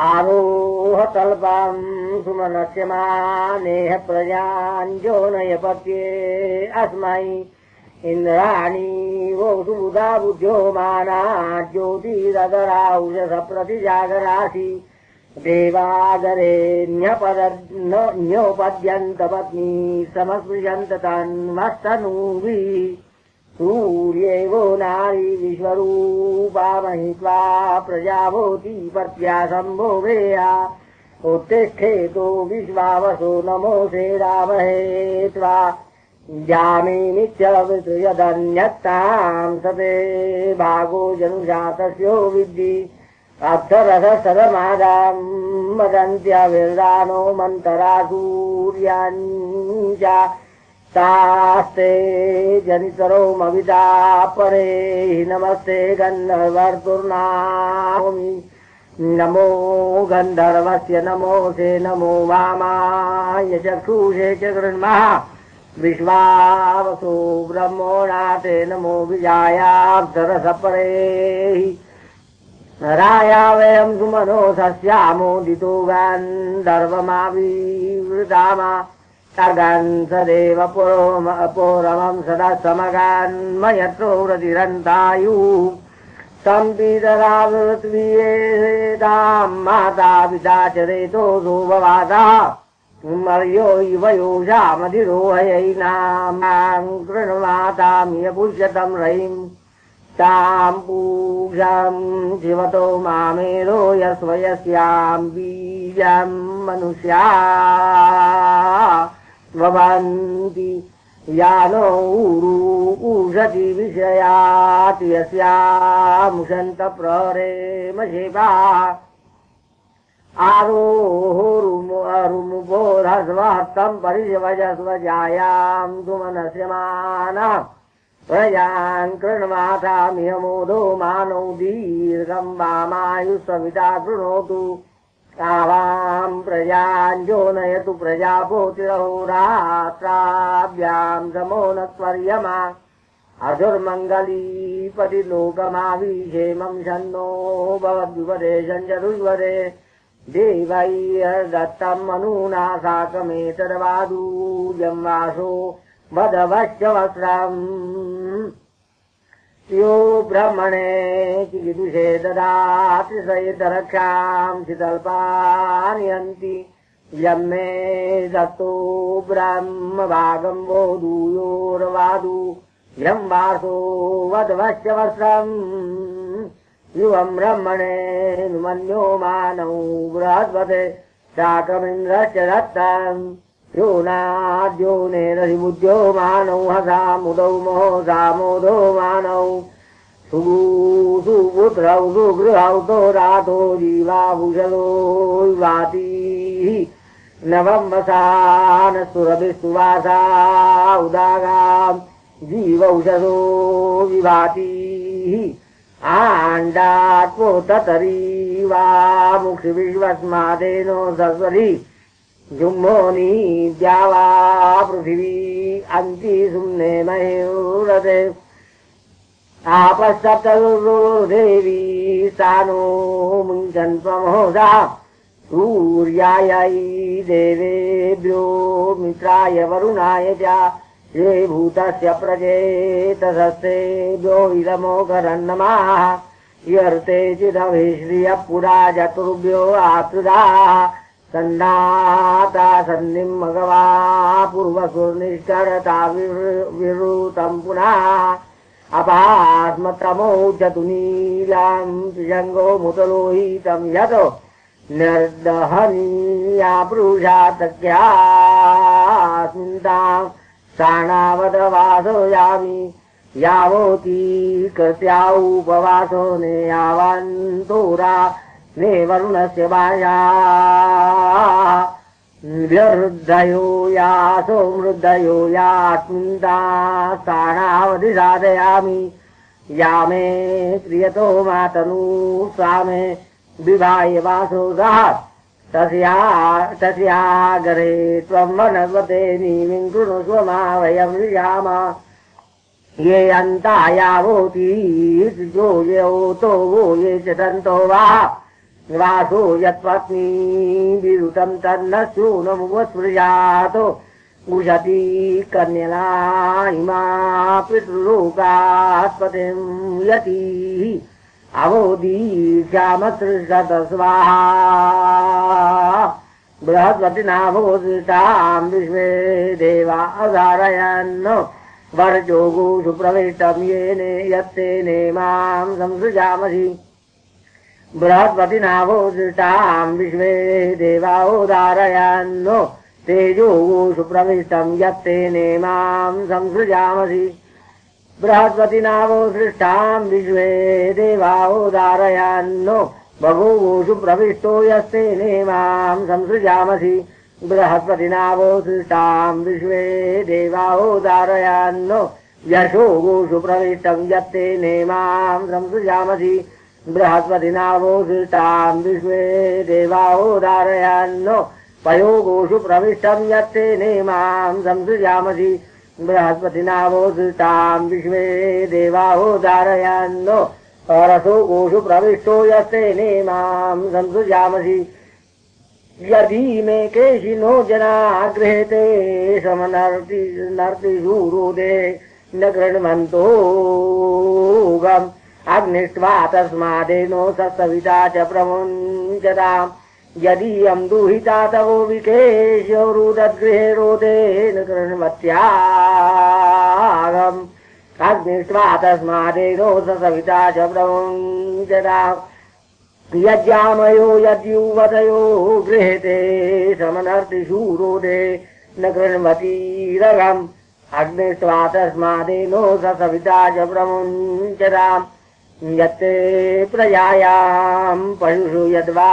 आरोह तल्पां सुमनस्य मानेह प्रजाञ्जोनय पत्ये अस्मै इन्द्राणी वो सुबुधा बुद्ध्यो माना ज्योतिरगराउषध प्रतिजागरासि देवागरे न्योपद्यन्त पत्नी समस्पृशन्त तन्मस्तनूभिः सूर्येवो नारी विश्वरूपा महित्वा प्रजाभूति पत्या सम्भोवेया उत्तिष्ठेतो विश्वावसो नमोऽसे रामहे त्वा जामिनित्यवितृयदन्यत्तां सते भागो जनुजातस्यो विद्धि अक्षरसदमादां वदन्त्यविर्दानो मन्तरा सूर्याञ्च तास्ते जनितरो मविदा परे नमस्ते गन्धर्वर्तुर्नामि नमो गन्धर्वस्य नमोऽसे नमो वामाय चक्षुषे च गृह्मः विश्वावसो ब्रह्मोणाते नमो विजायाब्धरसपरे राया वयं सुमनो सस्यामोदितो गन्धर्वमाविवृतामा तर्गन् सदेव पौरमं सदा समगान्मयत्रो रतिरन्तायुः सम्पीतरावृत्वीयेतां माता पिता च रेतो सोभवाता मर्यो इव योषामधिरोहयैनां कृण्वातां यपुष्यतं रयिं तां पूषं शिवतो मामेरो यस्वयस्यां बीजं मनुष्या ववन्ति यानो उषति विषयाति यस्यामुषन्त प्रेमशेवा आरोरुमुपोरस्वहस्तं परिशवजस्वजायां सुमनस्य माना प्रजान् कृण्वातामिह मोदो मानौ दीर्घं वामायुस्सविता कृणोतु तावां प्रजाञ्जोनयतु प्रजापोतिरहोरात्राभ्यां समो न त्वर्यमा असुर्मङ्गलीपति लोकमाविषेमं शन्नो भवद्विपदेशं च दुर्वरे देवैर्दत्तं मनूना साकमेतद्वादूजं वासो वदवश्च वस्त्रम् यो ब्रह्मणे चिकिदुषे ददाति सयितरक्षां शीतल्पान्यन्ति यं मे दत्तो ब्रह्म भागं वो दूयोर्वादु यं वासो वदवश्च वस्त्रम् युवं ब्रह्मणे नुमन्यो मानौ बृहस्पते शाकमिन्द्रश्च दत्तम् यो नाद्यो नेरधिबुद्ध्यो मानौ हसामुदौ महो सामोदो मानौ सुपुत्रौ सुगृहौ तो रातो जीवाभूषलो वातीः नवं वसान सुरभिस्तुवासा उदागां जीवौषधो विभातीः आण्डात्वोतरी वा मुक्षिविश्वस्मादेनो सस्वरी जुम्मोनी द्यावा पृथिवी अन्ति सुम्ने मयूरते आपस्तप्तदेवी सानो मुञ्चन् प्रमोदा सूर्यायै देवेभ्यो मित्राय वरुणाय च ये भूतस्य प्रजेतसस्तेभ्यो इदमोघरन्नमाः यर्ते चिदभिश्रियः पुरा चतुर्भ्यो आप्तुदाः सन्नाता सन्निं मघवा पूर्वसुर्निष्करता विरुतं पुनः अपास्मतमो जतुनीलां त्रिजङ्गो मुतलोहितं यतो निर्दहनीया पुरुषा तस्यास्मिन्तां स्थानावदवासयामि यावोती कृत्या उपवासो ने यावन्तोरा ने वरुणस्य भाया व्यहृदयो यासो मृदयो यास्मिन्ता स्थानावधि साधयामि या मे क्रियतो मातनु सा मे विभाय वासो तस्यागरे त्वं वनस्वते नीमिं कृणुष्व मा वयं विजामा ये अन्ता यावोती जो यो तो वो ये च तन्तो वा वासो यत्पत्नी विरुतं तन्न शूनमुपस्पृशातो उशती कन्यला इमा पितृलोकात् पतिं यतिः अवोदीक्षामसृषत स्वाहा बृहस्पतिनाभोदितां विश्वे देवा अधारयन् वर्जोगुषु प्रविष्टं येने यत्तेने मां संसृजामसि बृहस्पतिनाभोदितां विश्वे देवा उदारयन् तेजोगुषु प्रविष्टं यत्तेने मां संसृजामसि बृहस्पतिनावोसृष्टां विश्वे देवा उदारयन् भगोषु प्रविष्टो यस्तेने मां संसृजामसि बृहस्पतिनावोसृष्टां विश्वे देवा उदारयन् यशोगोषु प्रविष्टं यत्तेने मां संसृजामसि बृहस्पतिनावोसृष्टां विश्वे देवा उदारयन् पयोगोषु प्रविष्टं यत्तेने मां संसृजामसि बृहस्पतिनावोसृष्टां विश्वे देवा उदारयन् रसोगोषु प्रविष्टो यस्तेने मां संसृजामसि यदि मे केशिनो जना गृहेते समनर्तिशूरोदे न गृह्णवन्तोऽगम् अग्निष्ट्वा तस्मादेनो सविता च प्रमुञ्चताम् यदीयं दुहिता तवो विकेशरुदद्गृहे रोदेन कृण्वत्यागम् अग्निष्ट्वा तस्मादेनो सविता च प्रमुञ्चताम् यज्ञामयो यद्युवतयो गृहेते समनर्तिशूरोदे न कृण्वतीरगम् अग्निष्ट्वा तस्मादेनो सविता च प्रमुञ्चताम् यत्ते प्रजायां पशुषु यद्वा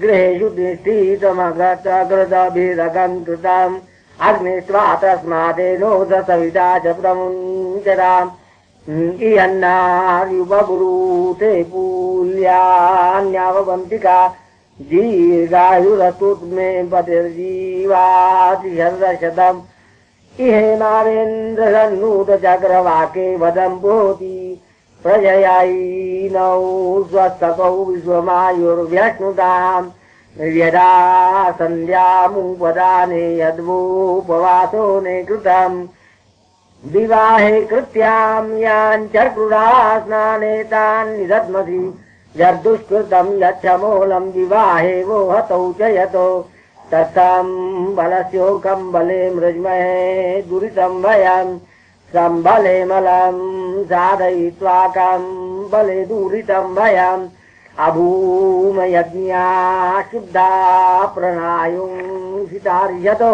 गृहेषु तिष्ठितमगतकृतभिरगं कृतम् अग्निष्ट्वा तस्मादेनो सविता च प्रमुञ्चताम् इयन्नार्युपब्रूते पूल्यान्यावन्तिका दीर्घायुरस्तुमे पतिर्जीवातिशतम् इहेमारेन्द्रसन्नूतचक्रवाके वदं भूति प्रजयायिनौ स्वस्तकौ विश्वमायुर्व्यश्नुताम् यदा सन्ध्यामुपदाने यद्वोपवासो ने कृतम् विवाहे कृत्यां याञ्चर्कृदा स्नाने तान् निदध्मसि यद्दुष्कृतं यच्छमूलं विवाहे वो हतौ च यतो तत्सं बलस्योकं बले मृज्महे दुरितं वयम् संबले मलं साधयित्वा कं बले दूरितं वयम् अभूम यज्ञा शुद्धा प्रणायुंसितार्यतो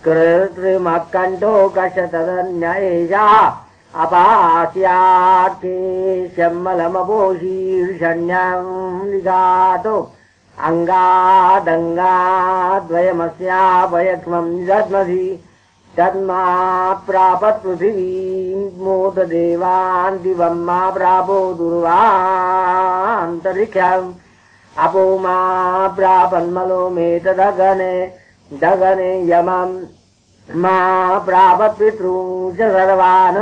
कृत्रिमकण्ठो कशतदन्य एषा अपास्यात्केशमलमपोशीर्षण्यं निघातो अङ्गादङ्गाद्वयमस्यापयक्ष्मं दद्मसि तन्मात् प्रापत् पृथिवीं मोददेवान् दिवं मा प्रापो दुर्वान्तरिक्षम् अपो मा प्रापन्मलो मे तदगने दगने यमम् मा प्रापत् पितॄंश्च सर्वान्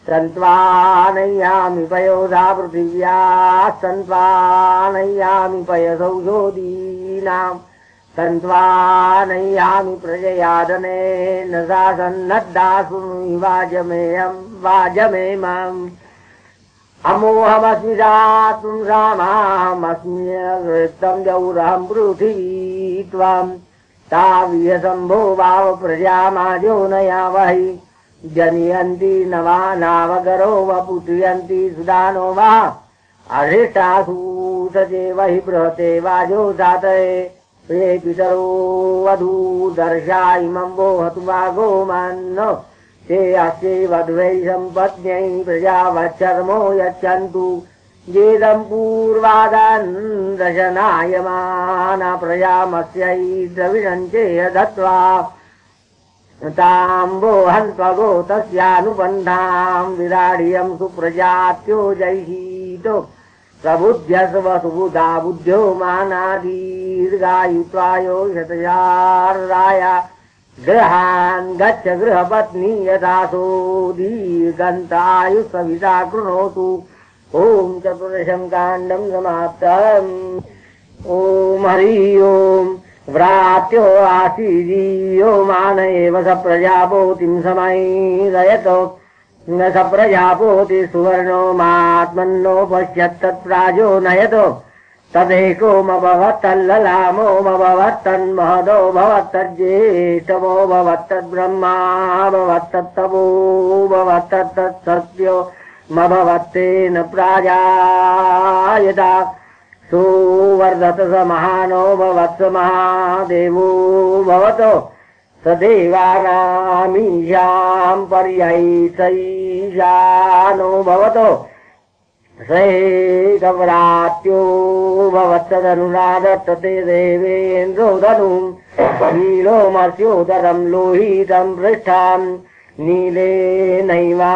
सन्त्वानय्यामि पयोधा पृथिव्याः सन्त्वानय्यामि पयसौषधीनाम् सन्त्वानय्यामि प्रजयादनेन सा सन्नद्धासुनि वाजमेमम् अमोहमस्मि धातुं रामाहमस्मि वृत्तं जौरहं पृथिवी त्वं तावियसम्भो वाव प्रजामाजो नयावहि जनयन्ति नवा नावगरो वपुत्रयन्ति सुदानो वा अरिष्टासु सचेवहि बृहते वाजो सातये ये पितरो वधूदर्शा इमं वो हतु वागो मन्नो ते अस्यै वध्वै सम्पत्न्यै प्रजावच्छर्मो यच्छन्तु येदं पूर्वादान् दशनायमाना प्रजामस्यै द्रविणञ्चेय दत्त्वा ताम्बो हन्त्वगो तस्यानुबन्धां विराडियं सुप्रजात्यो जैहीतो प्रबुध्यस्व सुबुधा बुद्ध्यो मानादीर्घायुत्वायो शतजार्राया गृहान् गच्छ गृहपत्नी यथासो दीर्घन्तायु सविता कृणोतु। ॐ चतुर्दशं काण्डं समाप्तम्। ओम हरि ओम व्रात्यो आसीदीयो मान एव स प्रजापोतिं समैरयतो न स प्रजापोति सुवर्णो मात्मन्नो पश्यत्तत्प्राजो नयतो तदेकोमभवत्तल्ललामोमभवत्तन्महदो भवत्तज्येष्ठमो भवत्तद्ब्रह्मा भवत्तत्तपो भवत्तत्सत्यो मभवत्तेन प्राजायता सुवर्धत स महानो भवत्स महादेवो भवतो स देवानामीशां पर्यैषैशानो भवतो सैकव्रात्यो भवत्तदनुनादत्तते देवेन्द्रो धनुं नीलोमर्स्योदरं लोहितं पृष्ठां नीलेनैवा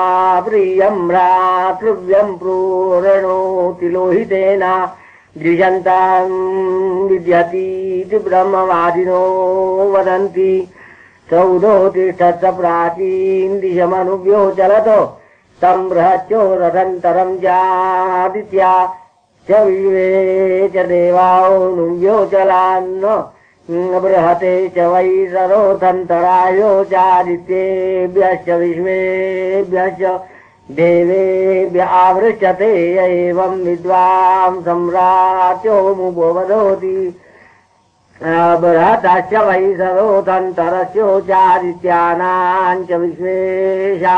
प्रियं भ्रातृव्यं प्रोरणोति लोहितेन द्विजन्तां विद्यतीति ब्रह्मवादिनो वदन्ति सौदोतिष्ठत् प्राचीन दिशमनुव्यो चलतो तं बृहच्चोरथन्तरं चादित्या च विश्वे च देवानुव्यो चलान्न बृहते च वै सरोथन्तरायो चादित्येभ्यश्च विश्वेभ्यश्च देवेभ्य आवृष्यते एवं विद्वां सम्राट्यो मुपवदोति बृहतश्च वै सरोथन्तरस्योचादित्यानां च विश्वेशा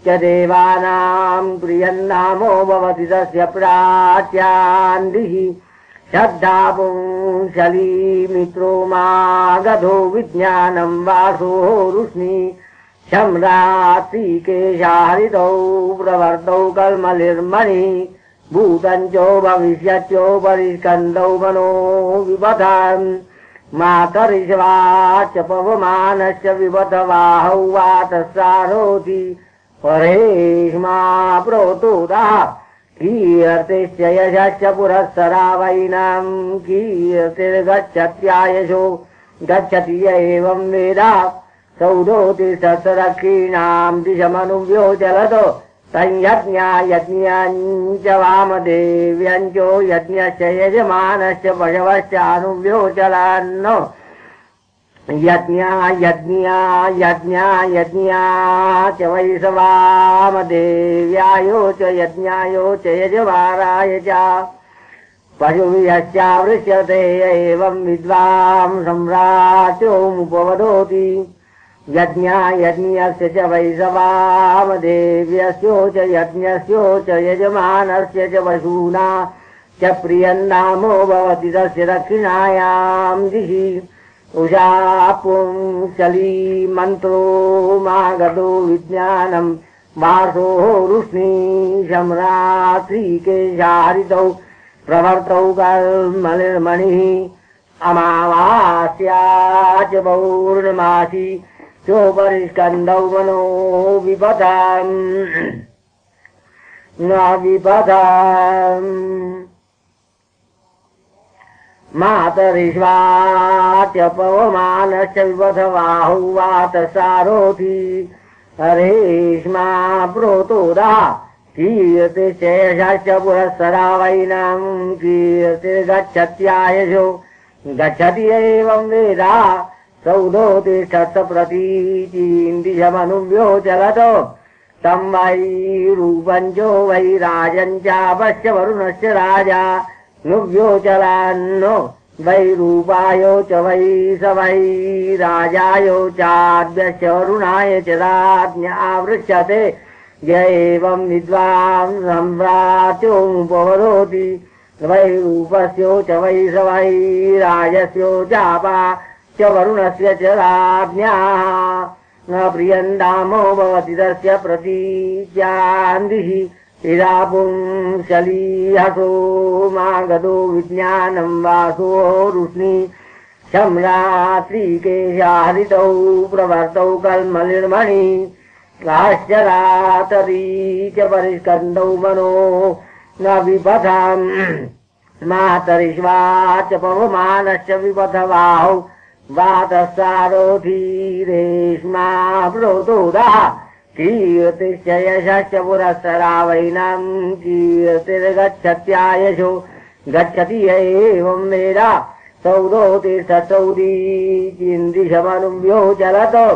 च देवानां प्रियन्नामो भवति तस्य प्राच्यान्दिः श्रद्धापुंसली मित्रो मागधो विज्ञानं वासो रुष्णी शम्रात्रिकेशाहरितौ प्रवर्तौ कल्मलिर्मणि भूतञ्चो भविष्यच्चो परिस्कन्दौ मनो विपथन् मातरिश्वाच पवमानश्च विपथवाहौ वातसारोति परेष्मा प्रोतोदा कीर्तिश्च यशश्च पुरःसरा वैनां कीर्तिर्गच्छत्यायशो गच्छति य एवं वेदा सौदोतिष्ठत् दक्षिणां दिशमनुव्यो चलतो संयज्ञा यज्ञञ्च वामदेव्यञ्चो यज्ञश्च यजमानश्च पशवश्चानुव्यो चलन्नो यज्ञा यज्ञा यज्ञा यज्ञा च वै स वामदेव्यायो च यज्ञायो च यजमानाय च पशुभ्यश्चावृष्यते एवं विद्वां सम्राट्योमुपवदोति यज्ञा यज्ञस्य च वै स वामदेव्यस्यो च यज्ञस्यो च यजमानस्य च पशूना च प्रियन्नामो भवति तस्य दक्षिणायां दिशि उषा पुंसली मन्त्रो मागधो विज्ञानं वासो रुष्णी शम्रात्रिकेशाहरितौ प्रवर्तौ कल्मलिर्मणिः अमावास्या च पौर्णमासी चोपरिस्कन्दौ मनो विपथन् न विपथन् मातरिश्वाच पवमानश्च विपथवाहौ वातसारोथि हरेष्मा प्रोतोदा कीर्तिश्च यशश्च पुरःसरा वैनां कीर्तिर्गच्छत्यायशो गच्छति एवं वेदा सौदोतिष्ठत् प्रतीचीं दिशमनुव्यो चलतो तं वै रूपञ्चो वै राजञ्चापश्च वरुणश्च राजा नुव्यो चलान्नो वै रूपायो च वै स वै राजायो चाद्यश्च वरुणाय च राज्ञावृष्यते य एवं विद्वां सम्राट्योमुपवदोति वै रूपस्यो च वै स वै राजस्यो चापा च वरुणस्य च राज्ञाः न प्रियन्दामो भवति तस्य प्रतीच्यान्दिः इदा पुंसली हसो मागधो विज्ञानं वासो रुष्णी शम्रात्रिकेशाहरितौ प्रवर्तौ कल्मलिर्मणि राश्चरातरी च परिस्कन्दौ मनो न विपथन् मातरिश्वाच पवमानश्च विपथवाहौ वातसारोधीरेष्मा प्रोतोदा कीर्तिश्च यशश्च पुरःसरा वैनां कीर्तिर्गच्छत्यायशो गच्छति एवं वेदा सौदो तीर्थसौदीचिन्दिशमनुव्योचलतो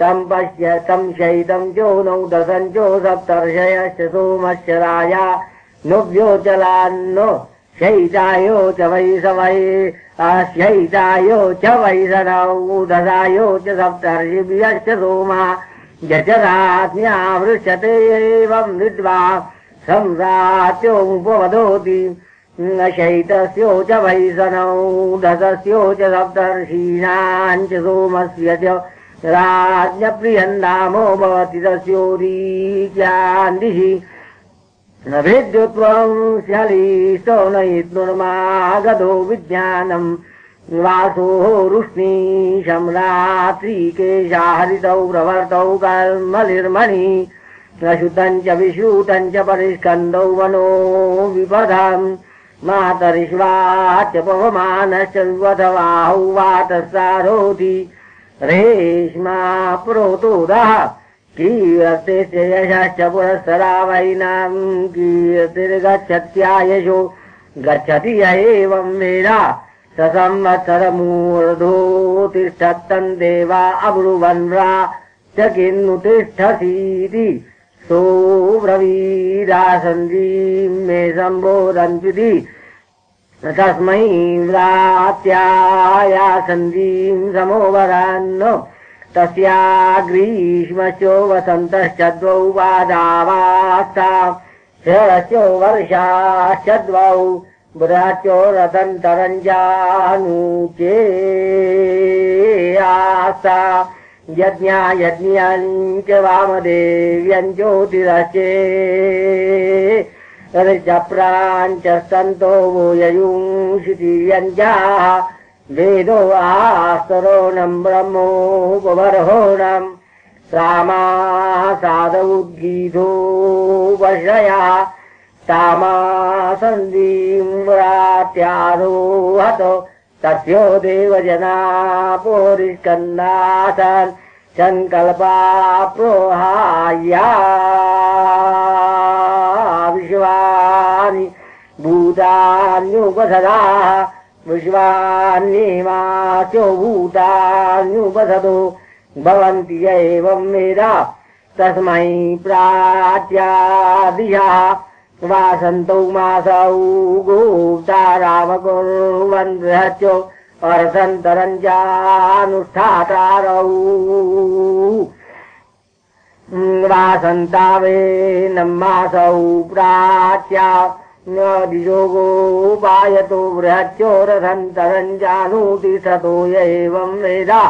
तं पश्य तं शैतं चोनौ दशञ्चो सप्तर्षयश्च सोमस्य राजा नुव्योचलान्नो शैतायो च वै सवै शैतायो च वै सनौ दशायो च सप्तर्षिभ्यश्च सोमा यजराज्ञावृष्यते एवं विद्वा संरात्योमुपवदोति शैतस्यो च वै सनौ दशस्यो च सप्तर्षीणां च सोमस्य च राज्ञप्रियन्नामो भवति तस्योदीचान्दिशि न भेद्योत्वं श्यलीस्तो नयित्नुर्मागधो विज्ञानम् वासो रुष्णीशं रात्रिकेशा हरितौ प्रवर्तौ कर्मलिर्मणि अशुतं च विश्रुतं च परिस्कन्दौ वनो विपदम् मातरिश्वाच्च पवमानश्च विवधवाहौ वातसारोति रेश्मा प्रोतोदः कीर्तेश्च यशश्च पुरःसरा वैनां कीर्तिर्गच्छत्यायशो गच्छति य एवं वेदा स संवत्सरमूर्धो तिष्ठत्तं देवा अब्रुवन्रा च किन्नु तिष्ठसीति सोऽब्रवीदासन्दीं मे सम्बोधन्त्विति तस्मै व्रात्यायासन्दीं समोवरान्नो तस्या ग्रीष्मश्चो वसन्तश्च द्वौ पादावास्ता शरश्चो वर्षाश्च द्वौ बृहश्चो रतन्तरञ्जानूचे आस्ता यज्ञायज्ञञ्च वामदेव्यं ज्योतिरश्चे ऋजप्राञ्च सन्तो वोययुंषितिर्यञ्जाः वेदो आस्तरोणं ब्रह्मोपबर्होणं रामा सादौद्गीधो वश्रया तामा सन्दीं व्रात्यारोहत तस्यो देवजना पोरिस्कन्दासन् सङ्कल्पा प्रोहाया विश्वानि भूतान्युपसदाः विश्वान्येवाचो भूतान्युपसदो भवन्ति एवं वेदा तस्मै प्राच्यादिशः वासन्तौ मासौ गोप्तारामकुर्वन् बृहच्चो अर्थन्तरञ्चानुष्ठातारौ वासन्तावेनं मासौ प्राच्या दिशो गोपायतो बृहच्चो रथन्तरञ्जानूति सतो य एवं वेदा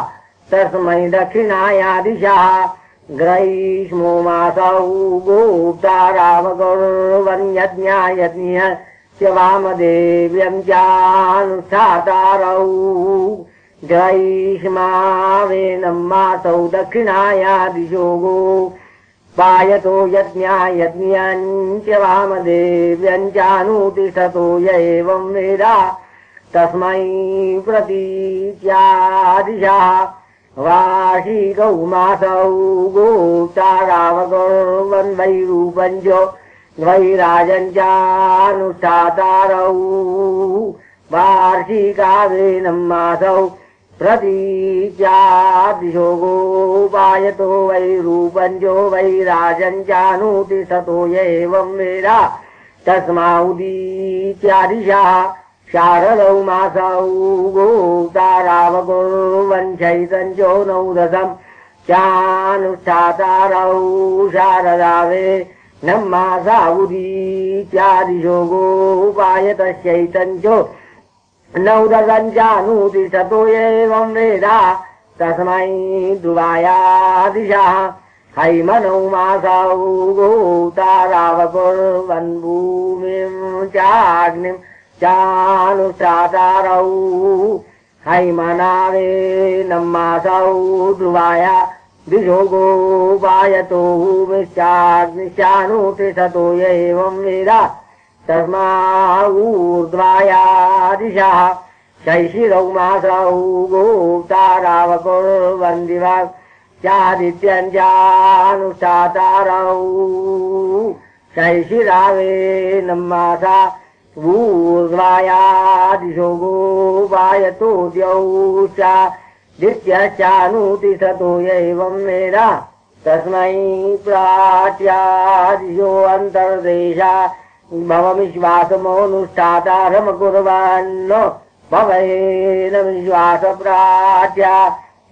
तस्मै दक्षिणाया दिशः ग्रहीष्मो मासौ गोप्तारामकुर्वन् यज्ञायज्ञस्य वामदेव्यं चानुष्ठातारौ ग्रहीष्मावेनं मासौ दक्षिणाया दिशो गोपायतो यज्ञायज्ञञ्च वामदेव्यं चानूति सतो य एवं वेदा तस्मै प्रतीच्या दिशः वार्षिकौ मासौ गोप्तारामकुर्वन् वैरूपञ्चो वैराजञ्चानुष्ठातारौ वार्षिकावेनं मासौ प्रतीच्या दिशो गोपायतो वैरूपञ्चो वैराजञ्चानूति सतो य एवं वेदा तस्मादीच्या दिशः शारदौ मासौ गोप्तारामकुर्वन् चैतञ्चो नवदशं चानुष्ठातारौ शारदावेनं मासावुदीच्या दिशो गोपायतश्चैतञ्चो नवदशं चानूति सतो य एवं वेदा तस्मै ध्रुवाया दिशः हैमनौ मासौ गोप्तारामकुर्वन् भूमिं चाग्निं चानुष्ठातारौ हैमनावेनं मासौ ध्रुवाया दिशो गोपायतो भूमिश्चाग्निश्चानूति सतो य एवं वेदा तस्माऊर्ध्वाया दिशः शैशिरौ मासौ गोप्तारामकुर्वन् दिवा चादित्यं चानुष्ठातारौ शैशिरावेनं मासा ऊर्ध्वायादिशो गोपायतो द्यौश्चा दित्यश्चानुतिष्ठतो एवं वेद तस्मै प्राच्यादिशो अन्तर्देशा भवविश्वासमोऽनुष्ठातारमकुर्वन् भवेन विश्वासप्राच्या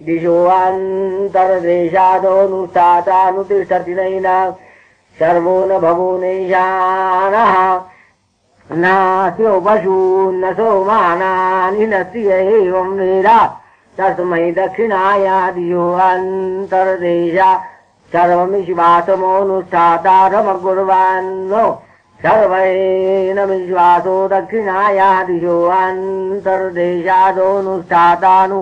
दिशो अन्तर्देशादोऽनुष्ठातानुतिष्ठति नैनं सर्वो न भवो नैशानः नास्यो पशून्न सोमानानि नस्ति एवं वेद तस्मै दक्षिणायादिशो अन्तर्देशा सर्वविश्वासमोऽनुष्ठातारमकुर्वन् सर्वेण विश्वासो दक्षिणायादिशो अन्तर्देशादोऽनुष्ठातानु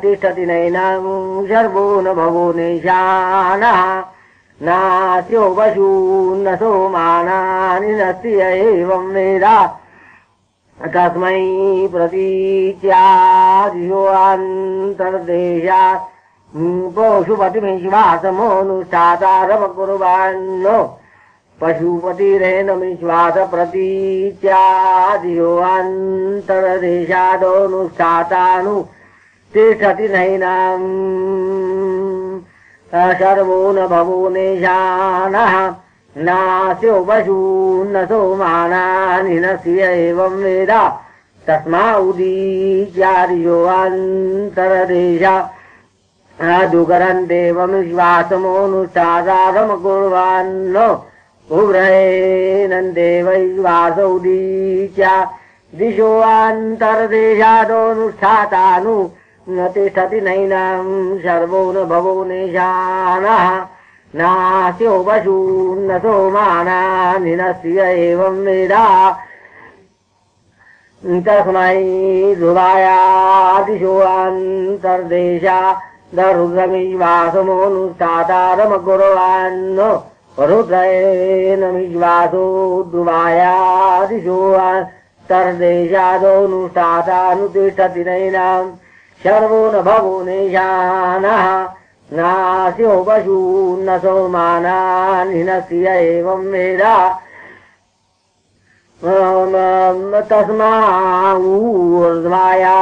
तिष्ठति नैनं सर्वो न भवो नैशानः नास्यो पशून्न सोमानानि नस्ति एवं वेद तस्मै प्रतीच्यादिशो अन्तर्देशा पशुपतिविश्वासमोऽनुष्ठातारमकुर्वन् पशुपतिरेण विश्वासप्रतीच्यादिशो अन्तर्देशादोऽनुष्ठातानु तिष्ठति नैनं सर्वो न भवो नैशानः नास्यो पशून्न सोमानानि नस्ति एवं वेद तस्मादुदीच्यादिशो अन्तर्देशा दुकरन्देवं विश्वासमोऽनुष्ठातारमकुर्वन् उग्रहेणन्देव विश्वासौदीच्या दिशो अन्तर्देशादोऽनुष्ठातानु न तिष्ठति नैनं सर्वो न भवो नैशानः नास्यो पशून्न सोमानानि नस्ति एवं वेद तस्मै ध्रुवायादिशो अन्तर्देशा रुद्रविश्वासमोऽनुष्ठातारमकुर्वन् रुद्रेण विश्वासो ध्रुवायादिशो अन्तर्देशादोऽनुष्ठातानुतिष्ठति नैनं सर्वो न भवो नैशानः नास्यो पशून्न सोमानानि नस्ति एवं वेद तस्माऊर्ध्वाया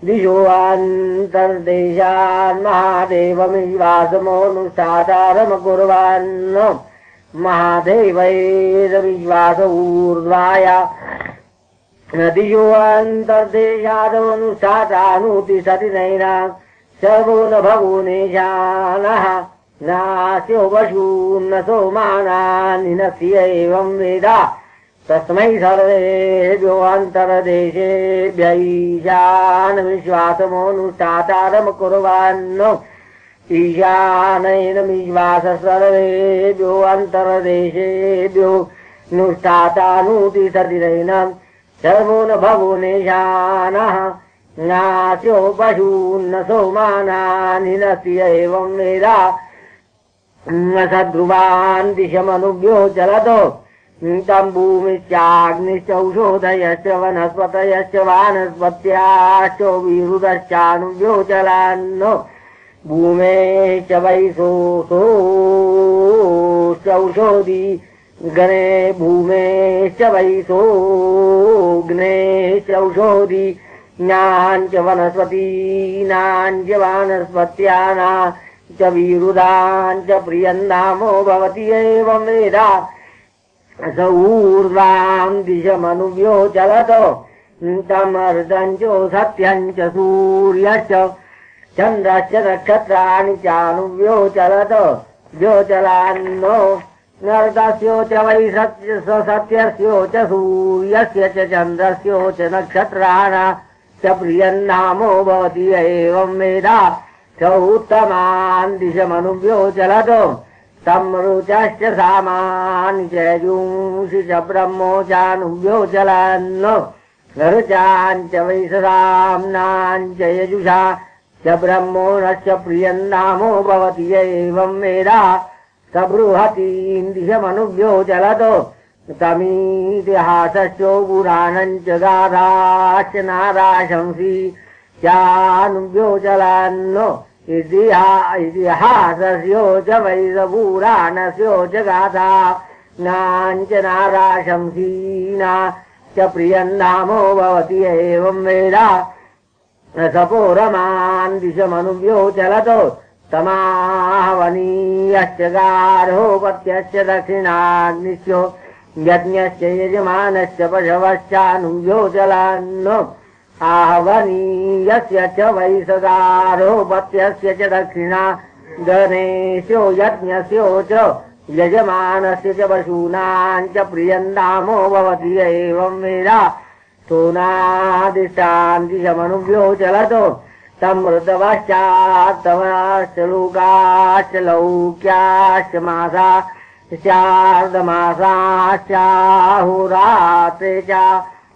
दिशो अन्तर्देशान् महादेवविश्वासमोऽनुष्ठातारमकुर्वन् महादेवैर्विश्वास ऊर्ध्वाया दिशो अन्तर्देशादोऽनुष्ठातानुतिष्ठति नैनं सर्वो न भवो नैशानः नास्यो पशून्न सोमानानि नस्ति एवं वेद तस्मै सर्वेभ्यो अन्तर्देशेभ्य ईशान विश्वासमोऽनुष्ठातारमकुर्वन् ईशानेन विश्वास सर्वेभ्यो अन्तर्देशेभ्यो अनुष्ठातानुतिष्ठति नैनं सर्वो न भवो नैशानः नास्यो पशून्न सोमानानि नस्ति एवं वेद सद्ध्रुवान् दिशमनुभ्यो चलतो तं भूमिश्चाग्निश्च औषधयश्च वनस्पतयश्च वानस्पत्याश्च विरुधश्चानुभ्यो चलान् भूमेश्च वैशोऽश्च औषधि गणे भूमेश्च वैशोऽग्नेश्च औषधि ज्ञाञ्च वनस्पतीनाञ्च वानस्पत्यानां च विरुधाञ्च प्रियन्नामो भवति एवं वेद स ऊर्ध्वां दिशमनुभ्यो चलतो तमर्दञ्च सत्यञ्च सूर्यश्च चन्द्रश्च नक्षत्राणि चानुभ्यो चलतो व्योचलान्नो नर्दस्यो च वै सत्यस्यो च सूर्यस्य च चन्द्रस्यो च नक्षत्राणां च प्रियन्नामो भवति एवं वेद स उत्तमान् दिशमनुभ्यो चलतो तं रुचश्च सामानि च यजूंषि च ब्रह्मो चानुभ्यो चलन् ऋचाञ्च वैशसाम्नाञ्च यजुषा च ब्रह्मो नश्च प्रियन्नामो भवति एवं वेद स बृहतीं दिशमनुभ्यो चलतो तमीतिहासश्चो पुराणञ्च गाथाश्च नाराशंसि चानुभ्यो चलन् इतिहासस्यो च वैदपुराणस्यो च गाथा नाञ्चनाराशंसीना च प्रियन्नामो भवति एवं वेद सपोरमान् दिशमनुव्योचलतो तमाहवनीयश्च गार्होपत्यश्च दक्षिणाग्निश्चो यज्ञस्य यजमानश्च पशवश्चानुव्योचलान्नो आहवनीयस्य च वै सगार्होपत्यस्य च दक्षिणा गणेशो यज्ञस्यो च यजमानस्य च पशूनां च प्रियन्नामो भवति एवं वेद सोनादिष्टान् दिशमनुव्योचलतो तमृतवश्चात्तवश्च लोकाश्च लौक्याश्च मासा शार्दमासाश्चाहोरात्रे च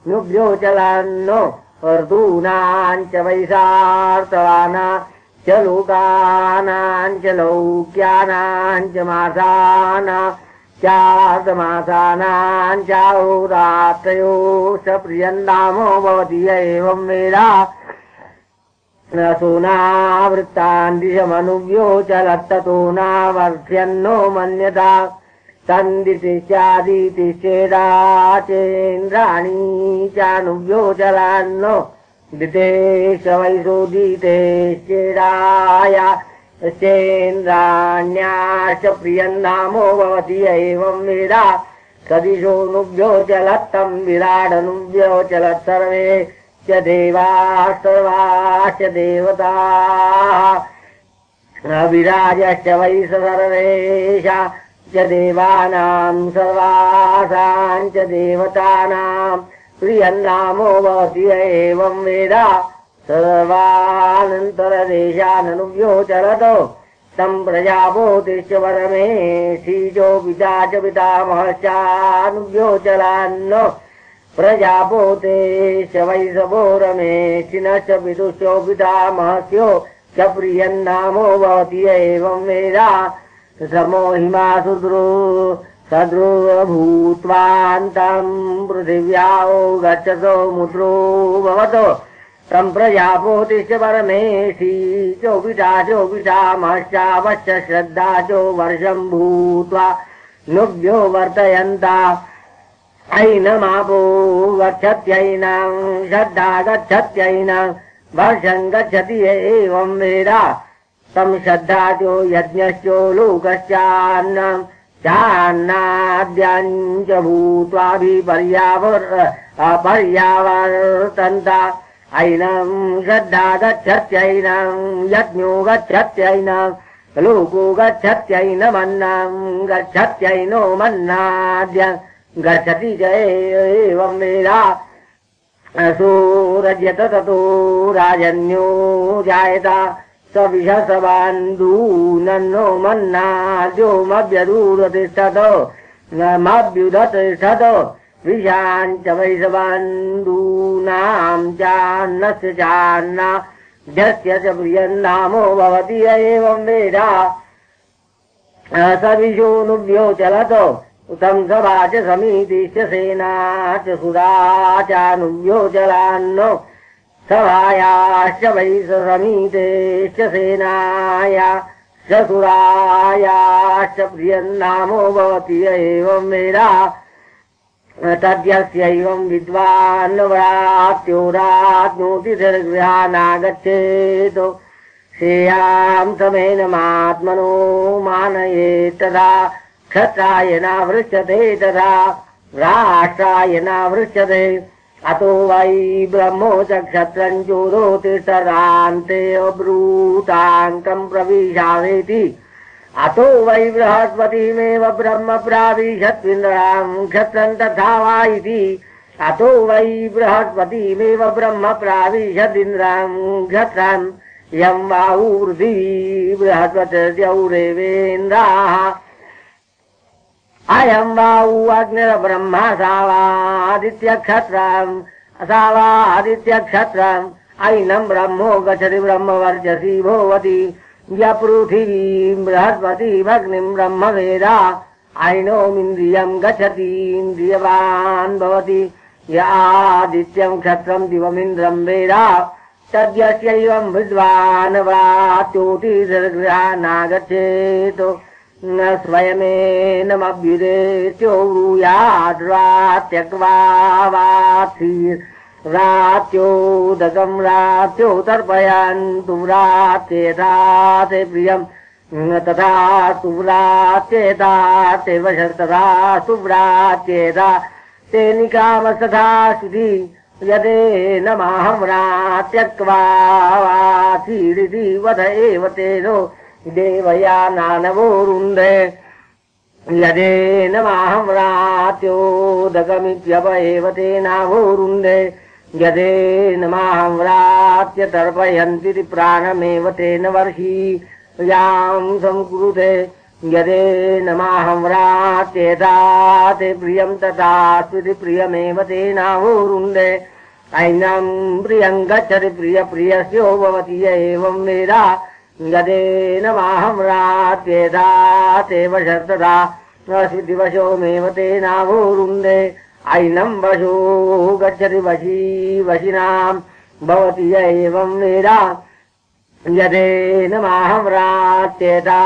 नुव्योचलन्नो ऋतूनां च वैशार्तवाना च लोकानां च लौक्यानां च मासाना चार्दमासानां चाहोरात्रयोः स प्रियन्नामो भवति एवं वेद सोनावृत्तान् दिशमनुव्योचलत्ततो नावर्ध्यन्नो मन्यता तन्दितिश्चादितिश्चेदा चेन्द्राणि चानुव्योचलान्नो दितेश वैशोदितेश्चेदाया चेन्द्राण्याश्च प्रियन्नामो भवति एवं वेद सदिशोऽनुव्योचलत्तं विराडनुव्योचलत् सर्वे च देवाः सर्वाश्च देवताः विराजश्च वै सर्वेषा च देवानां सर्वासां च देवतानां प्रियन्नामो भवति एवं वेद सर्वानन्तरदेशाननुव्योचलतो तं प्रजापोतिश्च परमेशीजो पिता च पितामहश्चानुव्योचलान्नो प्रजापोतेश्च वैशवो रमेशिनश्च पितुश्चो पितामहस्यो च प्रियन्नामो भवति एवं वेद समो हिमा सुद्रो सद्रो भूत्वान्तं पृथिव्याओ गच्छतो मुद्रो भवतो तं प्रजापोतिश्च परमेशी चो पितामहश्चावश्च श्रद्धा चो वर्षं भूत्वा नुभ्यो वर्तयन्ता ऐनमापो गच्छत्यैनं श्रद्धा गच्छत्यैनं वर्षं गच्छति एवं वेद तं श्रद्धा चो यज्ञश्चो लोकश्चान्नं चान्नाद्यञ्च भूत्वाभिपर्यावर्तन्ता ऐनं श्रद्धा गच्छत्यैनं यज्ञो गच्छत्यैनं लोको गच्छत्यैनमन्नं गच्छत्यैनो मन्नाद्यं गच्छति च एवं वेद सूरज्यत ततो राजन्यो जायता स विषसबान्धूनन्नो मन्नाद्यो मभ्यदूरतिष्ठतो मभ्युदतिष्ठतो विषाञ्च वैषबान्धूनां चान्नस्य चान्ना यस्य च प्रियन्नामो भवति एवं वेद स विषोऽनुव्योचलतो उतं सभा च समितिश्च सेना च सुरा चानुव्योचलान्नो सभायाश्च वै समितेश्च सेनाया च सुरायाश्च प्रियन्नामो भवति एवं वेद तद्यस्यैवं विद्वान् व्रात्यो राज्ञोतिथिर्गृहानागच्छेत् श्रेयां समेनमात्मनो मानयेत् तथा क्षत्राय नावृच्यते तथा राष्ट्राय नावृच्यते अतो वै ब्रह्मो च क्षत्रं चोरोतिष्ठरान्ते अब्रूताङ्कं प्रविशावेति अतो वै बृहस्पतिमेव ब्रह्म प्राविशत्विन्द्रां क्षत्रं तथा वा इति अतो वै बृहस्पतिमेव ब्रह्म प्राविशदिन्द्रां क्षत्रं यं वाहु पृथिवी बृहस्पतिर्द्यौरेवेन्द्राः अयं वाहु अग्निर्ब्रह्मा सावादित्यक्षत्रम् ऐनं ब्रह्मो गच्छति ब्रह्मवर्चसी भवति य पृथिवीं बृहस्पतिमग्निं ब्रह्म वेद ऐनोमिन्द्रियं गच्छति इन्द्रियवान् भवति य आदित्यं क्षत्रं दिवमिन्द्रं वेद तद्यस्यैवं विद्वान् व्रात्योतिथिर्गृहानागच्छेत् न स्वयमेनमभ्युदेत्यो ब्रूयाद्रात्यग्वावाथीर्रात्योदकं रात्यो तर्पयन्तु व्रात्येता ते प्रियम् तथा सुव्रात्येता ते वशर्तथा सुव्रात्येता ते निकामस्तथा सुधी यदेनमाहम्रात्यक्वावाथीरिति वध एव तेनो देवयानानवोरुन्धे यदेनमाहम्रात्योदकमित्यप एव तेनावोरुन्धे यदेनमाहम्रात्य तर्पयन्ति प्राणमेव तेन वर्षी यां संकुरुते यदेनमाहम्रात्येता ते प्रियं तथा स्विति प्रियमेव तेनावोरुन्धे ऐनं प्रियं गच्छति प्रियप्रियस्यो भवति य एवं वेदा यदेनमाहम्रात्येता ते वशर्तथा स्वितिवशोमेव तेनावोरुन्धे ऐनं वशो गच्छति वशी वशिनां भवति य एवं वेदा यदेनमाहम्रात्येता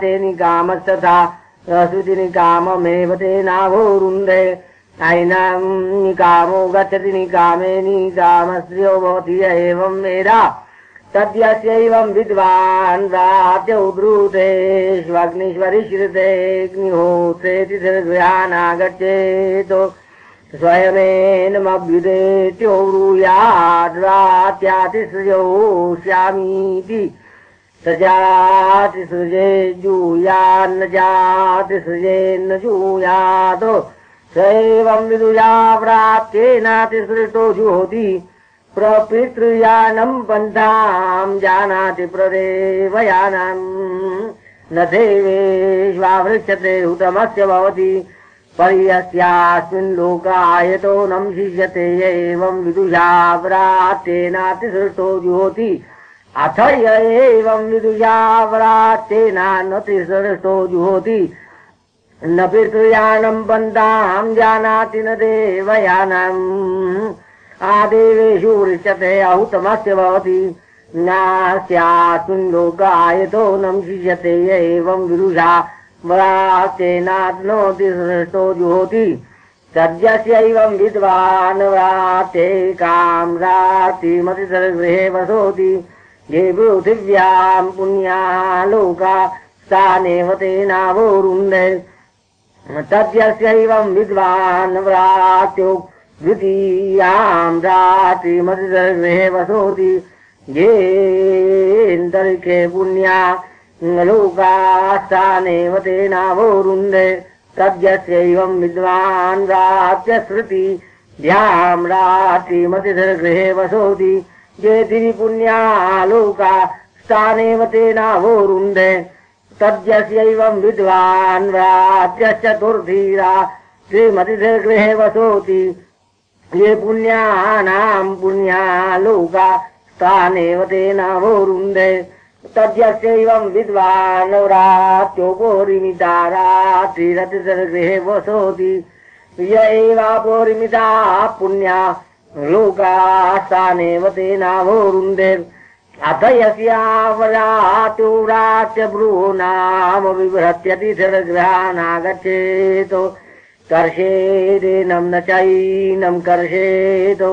ते निकामस्तथा स्विति निकाममेव तेनावोरुन्धे ऐनं निकामो गच्छति निकामे निकामस्यो भवति य एवं वेदा तद्यस्यैवं विद्वान् रात्यौ ब्रूतेष्वग्निश्वरिश्रितेऽग्निहोत्रेति गृहानागच्छेतो स्वयमेनमभ्युदेत्यो ब्रूयाद्रात्यातिसृजोष्यामीति सजातिसृजे जूयान्न जातिसृजेन्न जूयातो स एवं विदुषा व्रात्येनातिसृष्टो जुहोति प्रपितृयानं पन्थां जानाति प्रदेवयानं न देवेष्वावृक्षते हुतमस्य भवति पर्यस्यास्मिन् लोकायतो नं शिष्यते य एवं विदुषा व्रात्येनातिसृष्टो जुहोति अथ य एवं विदुषा व्रात्येनातिसृष्टो जुहोति न पितृयानं पन्थां जानाति न देवयानम् आदेवेषु वृक्षते अहुतमस्य भवति नास्यास्मिन् लोकायतो नं शिष्यते य एवं विदुषा व्रात्येनाप्नोति सृष्टो जुहोति सद्यस्यैवं विद्वान् व्रात्ये काम्रातिमतिसर्गृहे वसोति ये पृथिव्यां पुण्या लोका स्थानेव तेनावोरुन्धे तद्यस्यैवं विद्वान् व्रात्यो द्वितीयां रात्रिमतिसर्गृहे वसोति येऽन्तरिक्षे पुण्या लोकास्थानेव तेनावोरुन्धे तद्यस्यैवं विद्वान् रात्यश्रुतिभ्यां रात्रिमतिसर्गृहे वसोति येति पुण्या लोकास्थानेव तेनावोरुन्धे तद्यस्यैवं विद्वान् रात्यश्चतुर्थी रात्रिमतिसर्गृहे वसोति ये पुण्यानां पुण्या लोका स्थानेव तेनावोरुन्धे तद्यस्यैवं विद्वान् रात्योपरिमिता रात्रिरतिसर्गृहे वसोति य एवापरिमिता पुण्या लोका स्थानेव तेनावोरुन्धे अथ यस्यावरात्यो रात्यभ्रूनाम बिभ्रत्यतिसर्गृहानागच्छेतो कर्षेदेनं न चैनं कर्षेतो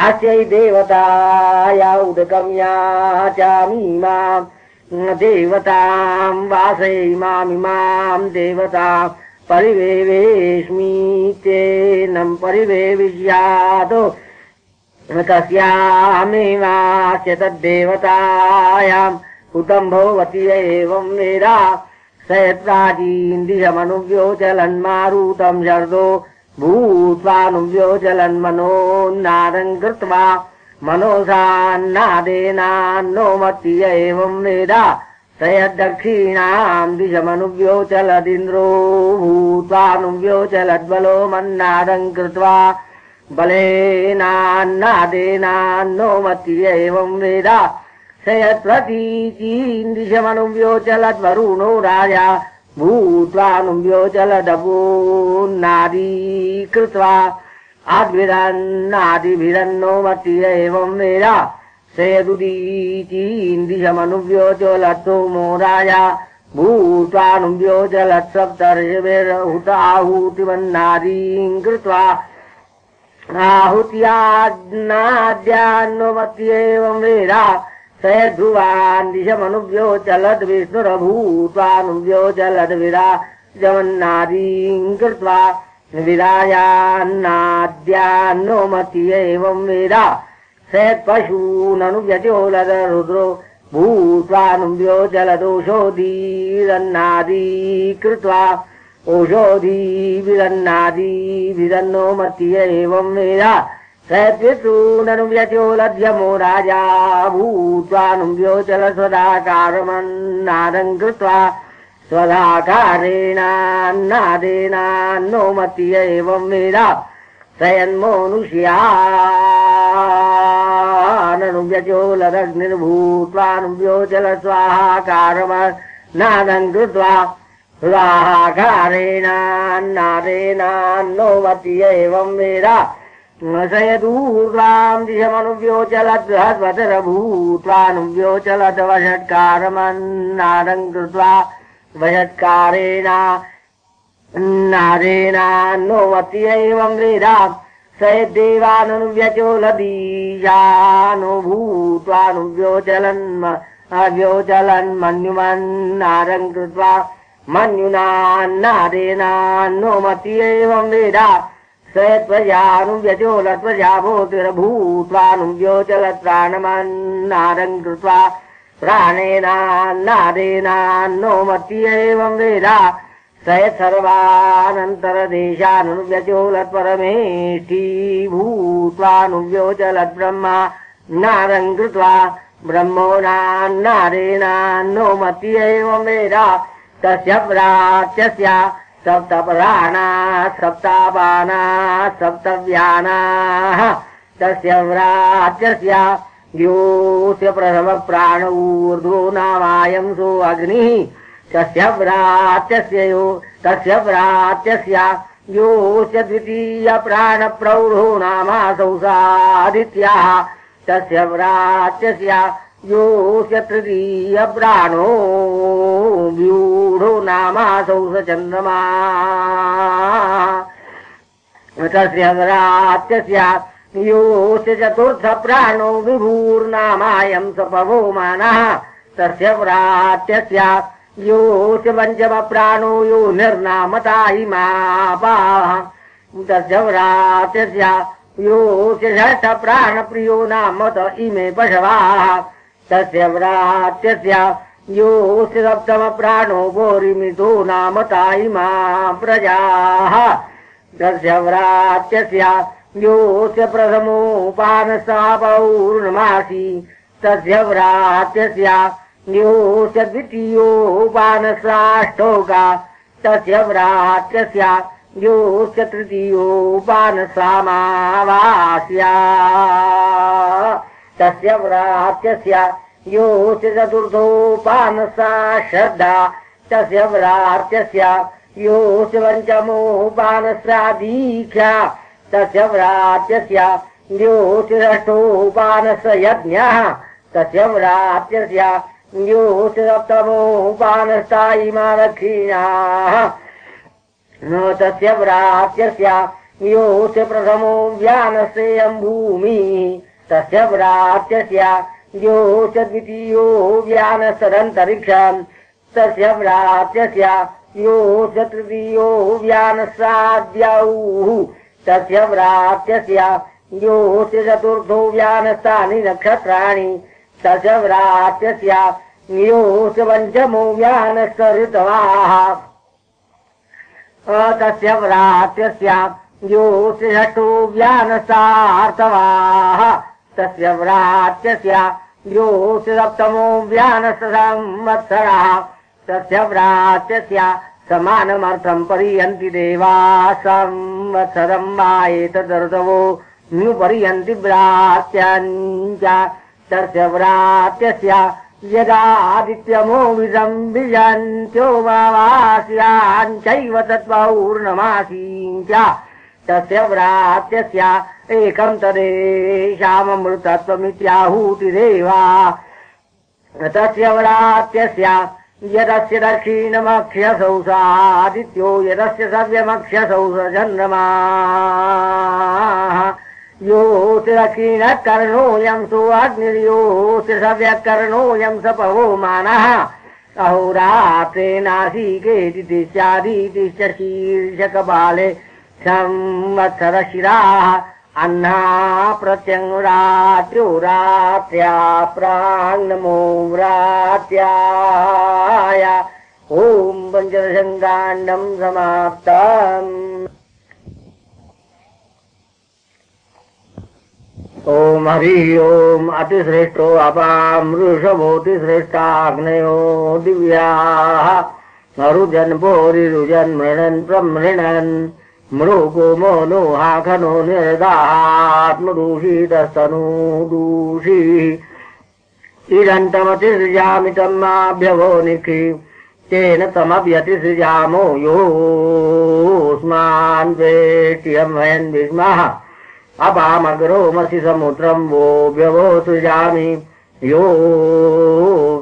अस्यै देवताया उदकं याचामीमां देवतां वासयिमामिमां देवतां परिवेवेश्मीत्येनं परिवेविष्यातो तस्यामेवास्य तद्देवतायां हुतं भवति एवं वेदा स यत्प्राचीन्दिशमनुव्योचलन्मारुतं शर्दो भूत्वानुव्योचलन्मनोन्नादं कृत्वा मनोसान्नादेनान्नोमति एवं वेदा स यद्दक्षिणां दिशमनुव्योचलदिन्द्रो भूत्वानुव्योचलद्बलो मन्नादं कृत्वा बलेनान्नादेनान्नोमति एवं वेदा स यत्प्रतीचीन्दिशमनुव्योचलद्वरुणो राजा भूत्वानुव्योचलदभून्नादी कृत्वा आद्भिरन्नादिभिरन्नोमति एवं वेदा स यदुदीचीन्दिशमनुव्योचलत्सोमो राजा भूत्वानुव्योजलत्सप्तर्षिभिर्हुताहूतिमन्नादीं कृत्वा आहुत्यान्नाद्यान्नोमत्येवं वेदा स यद्ध्रुवान् दिशमनुव्योचलद् विष्णुरभूत्वानुव्योचलद्विदा जमन्नादीं कृत्वा विदायान्नाद्यान्नोमत्येवं वेदा स यत्पशूननुव्यचोलद रुद्रो भूत्वानुव्योचलदोषोधीरन्नादी कृत्वा ओषोधीभिरन्नादी विदन्नोमत्येवं वेदा स यद्विसूननुव्यचोलध्यमो राजा भूत्वानुव्योचलस्वदाकारमन्नादं कृत्वा स्वदाकारेणान्नादेनान्नोमत्येवं वेदा स यन्मोनुष्यानुव्यचोलदग्निर्भूत्वानुव्योचलस्वाहाकारमन्नादं कृत्वा स्वाहाकारेणान्नादेनान्नोमत्येवं वेदा स यदूर्ध्वां दिशमनुव्योचलद्भूत्वानुव्योचलद्वषट्कारमन्नादं कृत्वा वषट्कारेणान्नादेनान्नोमत्येवं वेदा स यद्देवानुव्यचोलदीशानुभूत्वानुव्योचलन्मन्युमन्नादं कृत्वा मन्युनान्नादेनान्नोमत्येवं वेदा स यत्प्रजानुव्यचोलत्वजाभूतिरभूत्वानुव्योचलत्राणमन्नादं कृत्वा प्राणेनान्नादेनान्नोमत्येवं वेदा स यत्सर्वानन्तरदेशानुव्यचोलत्परमेष्ठी भूत्वानुव्योचलद्ब्रह्मान्नादं कृत्वा ब्रह्मोनान्नादेनान्नोमत्येवं वेदा तस्य प्राच्यस्य सप्तपराणा सप्तापाना सप्तव्यानाः तस्य व्राच्यस्य योऽस्य प्रथमप्राणऊर्ध्वो नामायं सो अग्निः तस्य व्राच्यस्य योऽस्य द्वितीयप्राणप्रौढो नामासौ सादित्याः तस्य व्राच्यस्य योऽस्य तृतीयप्राणो व्यूढो नामासौ स चन्द्रमा तस्य व्राच्यस्य योऽस्य चतुर्थप्राणो विभूर्नामायं स पवोमानः तस्य व्राच्यस्य योऽस्य पञ्चमप्राणो यो निर्नामता इमापाः तस्य व्राच्यस्य योऽस्य षष्ठप्राणप्रियो नामत इमे पशवाः तस्य व्राच्यस्य योऽस्य सप्तमप्राणो गोरिमितो नामता इमा प्रजाः तस्य व्राच्यस्य योऽस्य प्रथमोपानसा पौर्णमासी तस्य व्राच्यस्य योऽस्य द्वितीयोपानसाष्टोका तस्य व्राच्यस्य योऽस्य तृतीयोपानसामावास्या तस्य व्राच्यस्य योऽस्य चतुर्थोपानसा श्रद्धा तस्य व्राच्यस्य योऽस्य पञ्चमोपानसा दीक्षा तस्य व्राच्यस्य योऽस्य षष्ठोपानस यज्ञः तस्य व्राच्यस्य योऽस्य सप्तमोपानसा इमा दक्षिणाः तस्य व्राच्यस्य योऽस्य प्रथमो व्यानसेयं भूमिः तस्य व्राच्यस्य योऽस्य द्वितीयो व्यानसदन्तरिक्षं तस्य व्राच्यस्य योऽस्य तृतीयो व्यानसाद्यौः तस्य व्राच्यस्य योऽस्य चतुर्थो व्यानसानि नक्षत्राणि तस्य व्राच्यस्य योऽस्य पञ्चमो व्यानस ऋतवाः तस्य व्राच्यस्य योऽस्य षष्ठो व्यानसार्तवाः तस्य व्राच्यस्य योऽस्य सप्तमो व्यानस संवत्सरः तस्य व्राच्यस्य समानमर्थं परियन्ति देवा संवत्सरं वा एतदर्थवो न्युपर्यन्ति व्रात्यञ्च तस्य व्रात्यस्य यदादित्यमो विजन्त्योमावास्याञ्चैव तत्पौर्णमासीञ्च तस्य व्रात्यस्य एकं तदेषाममृतत्वमित्याहूतिरेव तस्य व्रात्यस्य यदस्य दक्षिणमक्षसौ सादित्यो यदस्य सव्यमक्षसौ स चन्द्रमाः योऽस्य दक्षिणकर्णोऽयं सोऽग्निर्योऽस्य सव्यकर्णोऽयं स पवो मानः अहोरात्रेणासीकेति दिश्यादितिश्च शीर्षकपाले संवत्सरशिराः अन्ना प्रत्यङ्रात्र्यो रात्र्या प्राङ्नमो रात्र्याय ॐ पञ्चदशङ्काण्डं समाप्तम्। ॐ हरि ओम् अतिश्रेष्ठो अपामृषभोतिश्रेष्ठाग्नयो दिव्याः अरुजन् भोरिरुजन् मृणन् प्रमृणन् मृगो मोनो हाखनो निर्दात्मदूषितस्तनूदूषी इदन्तमतिसृजामि तम्माभ्यवो निखि तेन तमभ्यतिसृजामो योऽस्मान् वेष्ट्यं वयन् विस्मः अपामग्रोमसि समुद्रं वो व्यवो सृजामि यो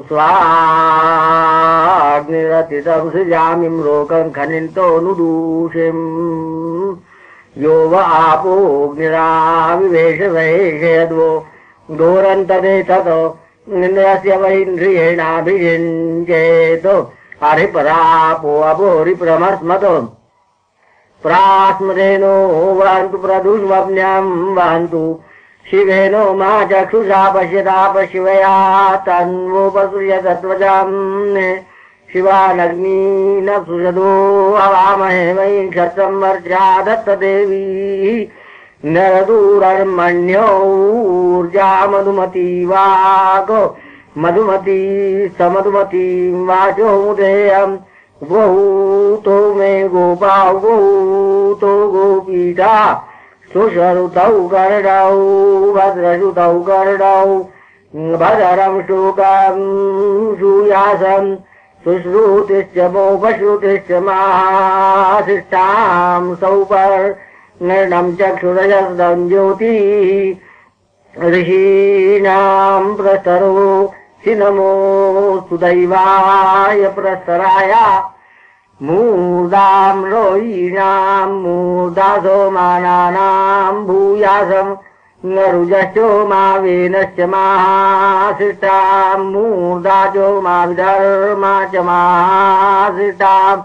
स्वाग्निरतितं सृजामि म्रोकं खनिन्तोऽनुदूषिम् यो व आपोऽग्निराविवेशवैषयद्वो घोरन्तदेततो इन्द्रस्य वैन्द्रियेणाभिषिञ्चेतो हरिपरापो अपोरिप्रमस्मतो प्रास्मदेनो वहन्तु प्रदुष्वप्न्यं वहन्तु शिवेनो मा चक्षुषा पश्यता पशिवया तन्वोपसूयतत्वजां शिवानग्नीन सुषदो हवामहे वै क्षत्रं वर्जा दत्तदेवी नरदूरर्मण्योर्जा मधुमती वागो मधुमती समधुमती वाचो मुदेयम् बहुतो मे गोपा बहुतो गोपीता सुषरुतौ कर्णौ भद्रसुतौ कर्णौ भद्रं शोकं सूयासं सुश्रुतिश्च मोपश्रुतिश्च महाशिष्टां सौपर्णं चक्षुरजस्रं ज्योतिः ऋषीणां प्रस्तरो नमोऽस्तु दैवाय प्रस्तराय मूर्धां रोहिणां मूर्धासो मानानां भूयासं नरुजश्चो मा वेनश्च महाशिष्टां मूर्धाचो मा विधर्मा च महाशिष्टां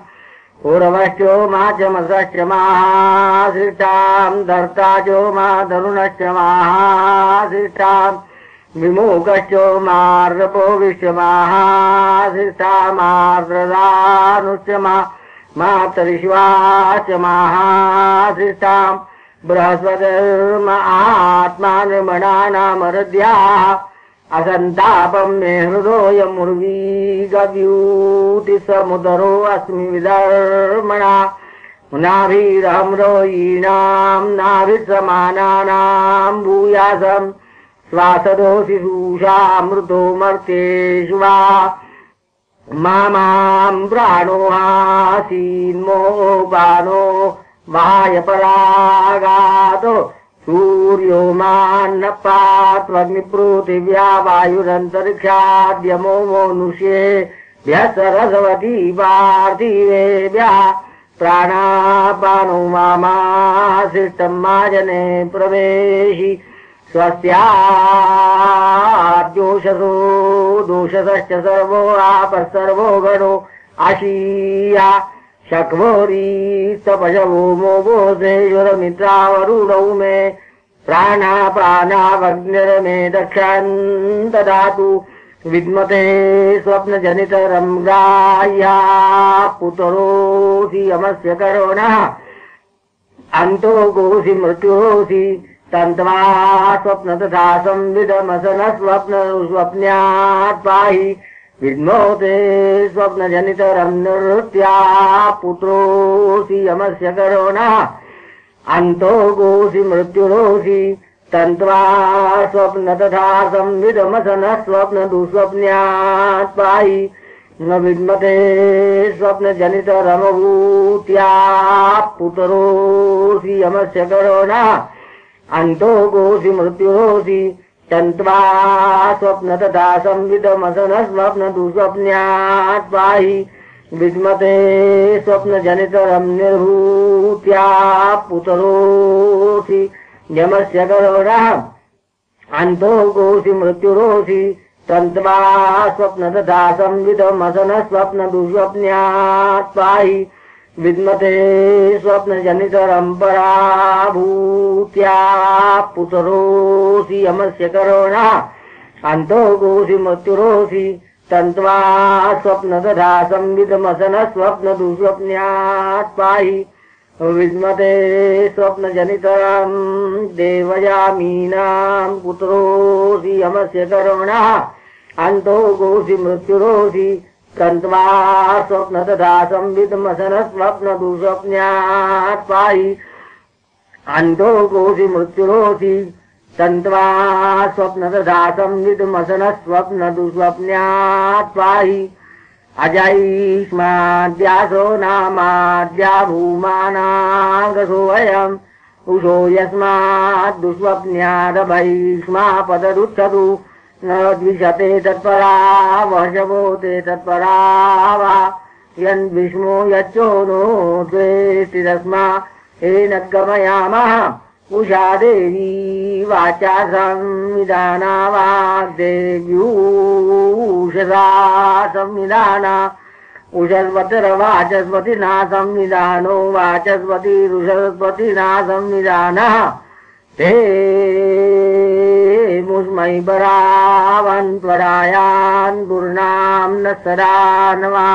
उर्वश्चो मा च मसश्च महाशिष्टां धर्ताचो मा धरुणश्च महाशिष्टां विमुखश्चो मार्गपो विश्वमाहाशिष्टा मार्द्रदानुश्च मातरिश्वा च महाशिष्टां बृहस्पतिर्म आत्मा निर्मणानामरद्याः असन्तापं मे हृदोऽयमुर्वी गव्यूति समुदरो अस्मि विधर्मणा नाभिरहं रोयीणां नाभिसमानानां भूयासम् स्वासदोषि सूषामृतो मर्त्येषु वा मामां प्राणो हासीन्मो बाणो वायपरागातो सूर्यो मान्नपात्वग्निपृथिव्या वायुरन्तरिक्षाद्यमो मनुष्येभ्यः सरस्वती पार्थिवेभ्यः प्राणापानो मामाशिष्टं माजने प्रवेशि स्वस्याद्योषसो दोषसश्च सर्वो आपः सर्वो गणो आशीया शक्वोरीस्तपशवो मोघोषेश्वरमित्रावरुणौ मे प्राणापानावग्निर्मे दक्षान् ददातु विद्मते स्वप्नजनितरं गाया पुतरोऽसि यमस्य करुणः अन्तो गोसि मृत्योऽसि तन्त्वा स्वप्न तथा संविदमसन स्वप्न स्वप्न्यात् पाहि विद्मोते स्वप्नजनितरं नृत्या पुत्रोऽसि यमस्य करुणः अन्तो गोसि मृत्युरोसि तन्त्वा स्वप्न तथा संविदमसन स्वप्न दुःस्वप्न्यात् पाहि न विद्मते स्वप्नजनितरमभूत्या पुत्रोऽसि यमस्य करुणः अन्तो गोसि मृत्युरोसि तन्त्वा स्वप्न तथा संविदमसन स्वप्न दुःस्वप्न्यात् पाहि विस्मते स्वप्नजनितरं निर्भूत्या पुतरोऽसि यमस्य करुणः अन्तो गोसि मृत्युरोसि तन्त्वा स्वप्न तथा संविदमसन स्वप्न दुःस्वप्न्यात् पाहि विद्मते स्वप्नजनितरं पराभूत्या पुतरोऽसि यमस्य करुणः अन्तो गोसि मृत्युरोऽसि तन्त्वा स्वप्न तथा संविदमसन स्वप्न दुःस्वप्न्यात् पाहि विद्मते स्वप्नजनितरं देवयामीनां पुत्रोऽसि यमस्य करुणः अन्तो गोसि मृत्युरोऽसि तन्त्वा स्वप्न तथा संविदमसन स्वप्न दुःस्वप्न्यात् पाहि अन्तो गोसि मृत्युरोऽसि तन्त्वा स्वप्न तथा संविदमसन स्वप्न दुःस्वप्न्यात् पाहि अजैष्माद्यासो नामाद्या भूमानागसोऽयम् उषो यस्मात् दुःस्वप्न्यादभैष्मा पदरुच्छतु न द्विषते तत्परा वशवो ते तत्परा वा यन्विष्मो यच्चो नो द्वेष्टि तस्मा येन गमयामः उषा देवी वाचा संविधाना वाग्देव्यूषसा संविधाना उषस्वतिर्वाचस्पतिना संविधानो वाचस्पतिरुषस्पतिना संविधानः ते मुस्मै परावन् त्वरायान् दुर्नाम् न सदानवा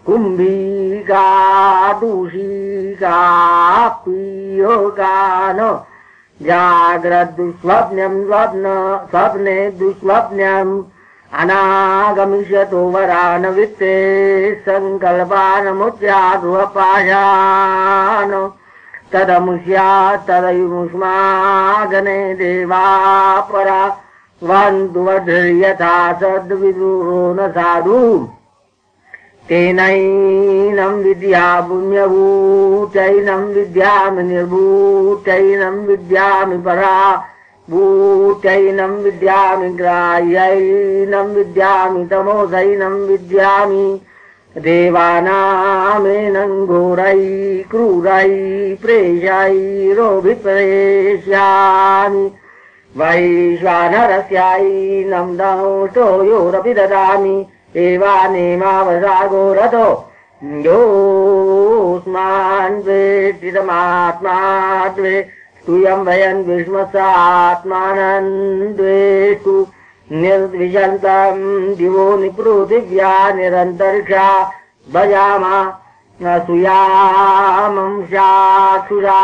कुम्भीका दूषिका पीयोगानो जाग्रद्दुःस्वप्न्यं स्वप्ने दुःस्वप्न्यम् अनागमिष्यतो वरान वित्ते सङ्कल्पानमुच्चारुपाशान तदमुष्यात्तदयुष्मागने देवा परा वन्तु वध्र्यथा सद्विदुरो न साधु तेनैनं विद्या पुण्यभूतैनं विद्यामि निर्भूतैनं विद्यामि परा भूतैनं विद्यामि ग्राह्यैनं विद्यामि तमोसैनं विद्यामि देवानामेनं घोरै क्रूरै प्रेषैरोभिप्रेष्यामि वैश्वानरस्यैनं दंष्टो योरपि ददामि एवानेमावसागो रथो योऽस्मान् द्वेष्टितमात्मा द्वे स्तूयं वयन् विष्मसात्मानं द्वेष्टु निर्द्विषन्तं दिवो निपृथिव्या निरन्तरिक्षा भजामा सूयामं चाक्षुषा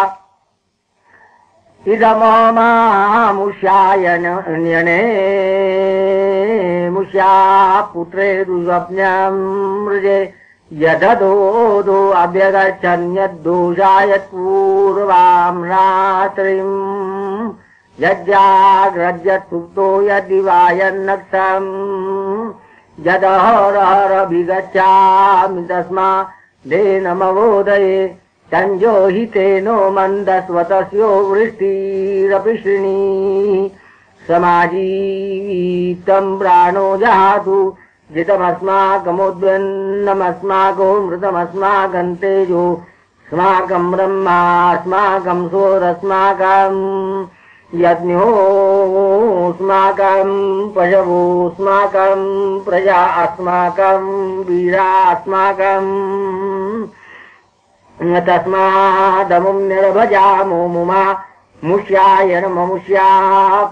इदमोमामुष्यायन्यने मुष्या पुत्रे दुःस्वप्न्यं मृजे यददोदो अभ्यगच्छन्यद्दोषायत्पूर्वां रात्रिं यज्जाग्रज्यत्सुप्तो यद्दिवायन्नक्तम् यदहरहरभिगच्छामि तस्मादेनमवोदये संजोहितेनो मन्दस्वतस्यो वृष्टिरपि श्रीणी समाजीवितं प्राणो जातु जितमस्माकमुद्वन्नमस्माको मृतमस्माकं तेजो अस्माकं ब्रह्मास्माकं सोरस्माकं यज्ञोऽस्माकं पशवोऽस्माकं प्रजा अस्माकं वीरास्माकं तस्मादमुं निर्भजामो मुमा मुष्याय ममुष्या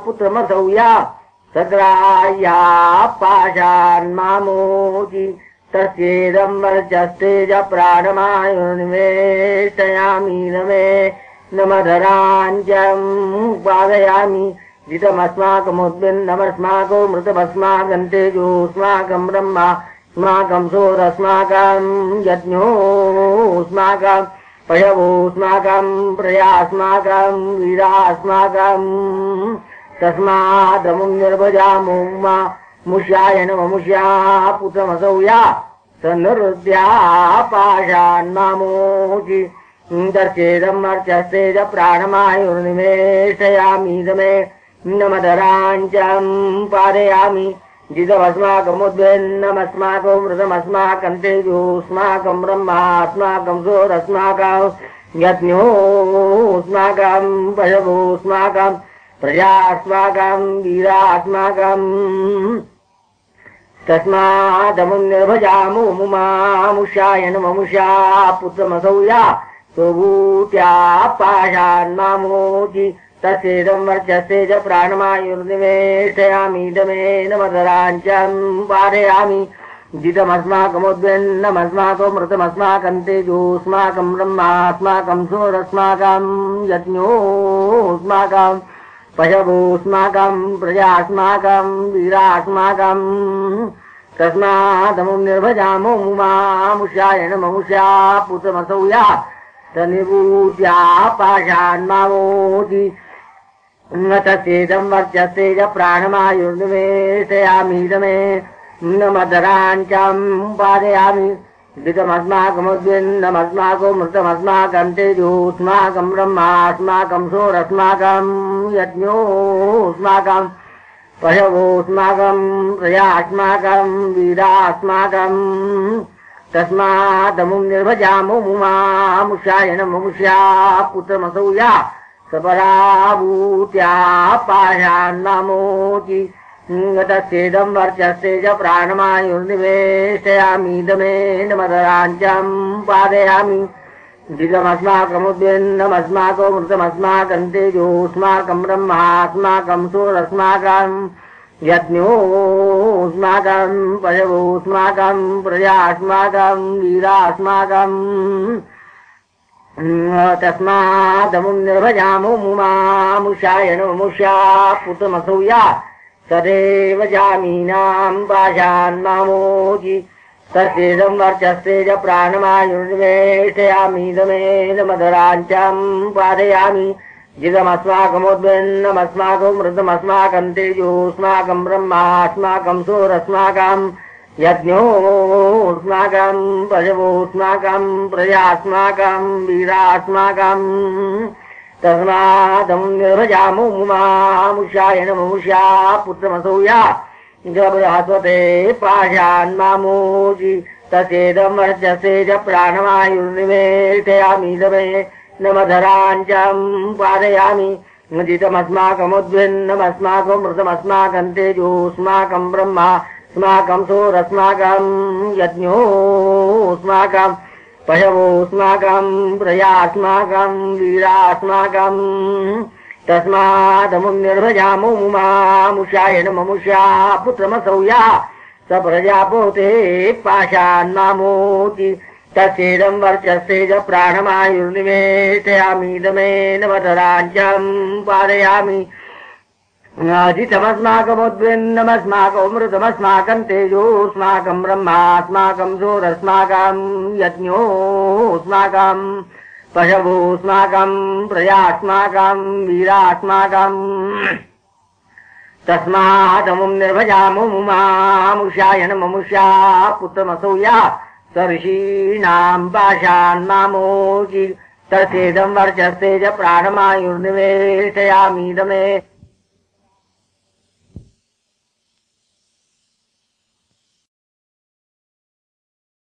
पुत्रमसौ या सग्राह्या पाशान्मामोचि तस्येदं वर्चस्तेज प्राणमायुर्निवेशयामि नमे नमधराञ्चं पादयामि जितमस्माकमुद्भिन्नमस्माको मृतमस्माकं तेजोऽस्माकं ब्रह्मा अस्माकं सोरस्माकं यज्ञोऽस्माकं पशवोऽस्माकं प्रजास्माकं वीरास्माकं तस्मादमुं निर्भजामो मुष्याय नममुष्या पुत्रमसौ या सन्नृत्या पाशान्मामोचि दर्शेदम् अर्चस्तेज प्राणमायुर्निवेशयामि दमे नमधराञ्चम् पारयामि जितमस्माकमुद्वेन्नमस्माको मृतमस्माकं तेजोऽस्माकं ब्रह्मास्माकं सोरस्माकं यज्ञोऽस्माकं पशवोऽस्माकं प्रजास्माकं वीरास्माकं तस्मादमुं निर्भजामो मुमामुषाय नममुषा पुत्रमसौ या स्वभूत्या पाशान्मामोचि तस्येदं वर्चस्ते च प्राणमायुर्निवेशयामि दमे नमधराञ्चं पारयामि जितमस्माकमुद्वेन्नमस्माको मृतमस्माकं तेजोऽस्माकं ब्रह्मास्माकं सोरस्माकं यज्ञोऽस्माकं पशवोऽस्माकं प्रजास्माकं वीरास्माकं तस्मादमुं निर्भजामो मुमामुषाय नममुषा पुत्रमसौ या तनिभूत्या पाशान्मामोचि तस्येदं वर्चस्ते च प्राणमायुर्निवेशयामि दमे नमधराञ्चं पारयामि जितमस्माकमुद्वेन्नमस्माको मृतमस्माकं तेजोऽस्माकं ब्रह्मास्माकं सोरस्माकं यज्ञोऽस्माकं पशवोऽस्माकं प्रजास्माकं वीरास्माकं तस्मादमुं निर्भजामो मुमामुषाय नममुषा पुत्रमसौ या सपराभूत्या पाशान्मामोचि तस्येदं वर्चस्ते च प्राणमायुर्निवेशयामि दमे नमधराञ्चं पारयामि जितमस्माकमुद्वेन्नमस्माको मृतमस्माकं तेजोऽस्माकं ब्रह्मास्माकं सोरस्माकं यज्ञोऽस्माकं पशवोऽस्माकं प्रजास्माकं वीरास्माकं तस्मादमुं निर्भजामो मुमामुषाय नममुषा पुत्रमसौ या तदेव जामीनां पाशान्मामोचि तस्येदं वर्चस्ते च प्राणमायुर्निवेशयामि दमे नमधराञ्चं पारयामि जितमस्माकमुद्वेन्नमस्माको मृतमस्माकं तेजोऽस्माकं ब्रह्मास्माकं सोरस्माकं यज्ञोऽस्माकं पशवोऽस्माकं प्रजास्माकं वीरास्माकं तस्मादमुं निर्भजामो मुमामुषाय नममुषा पुत्रमसौ या बृहस्पते पाशान्मामोचि तस्येदं वर्चस्ते च प्राणमायुर्निवेशयामि दमे नमधराञ्चं पारयामि जितमस्माकमुद्वेन्नमस्माको मृतमस्माकं तेजोऽस्माकं ब्रह्मास्माकं सोरस्माकं यज्ञोऽस्माकं पशवोऽस्माकं प्रजास्माकं वीरास्माकं तस्मादमुं निर्भजामो मुमामुषाय नममुषा पुत्रमसौ या स प्रजापोते पाशान्मामोचि तस्येदं वर्चस्ते च प्राणमायुर्निवेशयामि दमे नमधराञ्चं पारयामि जितमस्माकमुद्वेन्नमस्माको मृतमस्माकं तेजोऽस्माकं ब्रह्मास्माकं सोरस्माकं यज्ञोऽस्माकं पशवोऽस्माकं प्रजास्माकं वीरास्माकं तस्मादमुं निर्भजामो मुमामुषाय नममुषा पुत्रमसौ या सर्षीणां पाशान्मामोचि तस्येदं वर्चस्ते च प्राणमायुर्निवेशयामि दमे